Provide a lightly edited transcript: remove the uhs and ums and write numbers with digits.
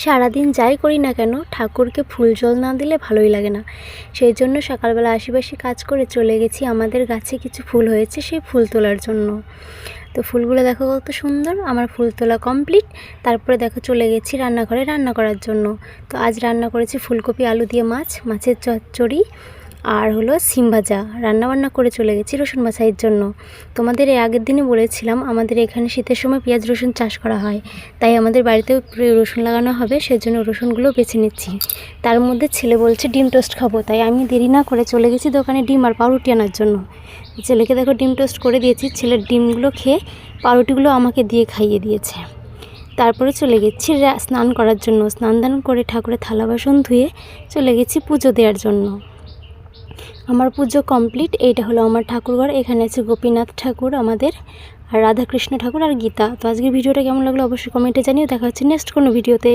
সারাদিন যাই করি না কেন ঠাকুরকে ফুল জল না দিলে ভালোই লাগে না। সেই জন্য সকালবেলা আশিপাশি কাজ করে চলে গেছি আমাদের গাছে কিছু ফুল হয়েছে সেই ফুল তোলার জন্য। তো ফুলগুলো দেখো কত সুন্দর। আমার ফুল তোলা কমপ্লিট। তারপরে দেখো চলে গেছি রান্নাঘরে রান্না করার জন্য। তো আজ রান্না করেছি ফুলকপি আলু দিয়ে মাছের চচ্চড়ি আর হলো সিম ভাজা। রান্নাবান্না করে চলে গেছি রসুন বাছাইয়ের জন্য। তোমাদের এই আগের দিনে বলেছিলাম আমাদের এখানে শীতের সময় পেঁয়াজ রসুন চাষ করা হয়, তাই আমাদের বাড়িতেও রসুন লাগানো হবে, সেজন্য রসুনগুলো বেছে নিচ্ছি। তার মধ্যে ছেলে বলছে ডিম টোস্ট খাবো, তাই আমি দেরি না করে চলে গেছি দোকানে ডিম আর পাউরুটি আনার জন্য। ছেলেকে দেখো ডিম টোস্ট করে দিয়েছি, ছেলের ডিমগুলো খেয়ে পাউরুটিগুলো আমাকে দিয়ে খাইয়ে দিয়েছে। তারপরে চলে গেছি স্নান করার জন্য। স্নান দান করে ঠাকুরের থালা বাসন ধুয়ে চলে গেছি পুজো দেওয়ার জন্য। আমার পুজো কমপ্লিট। এইটা হলো আমার ঠাকুরঘর। এখানে আছে গোপীনাথ ঠাকুর আমাদের, আর রাধাকৃষ্ণ ঠাকুর আর গীতা। তো আজকের ভিডিওটা কেমন লাগলো অবশ্যই কমেন্টে জানিও। দেখা হচ্ছে নেক্সট কোনো ভিডিওতে।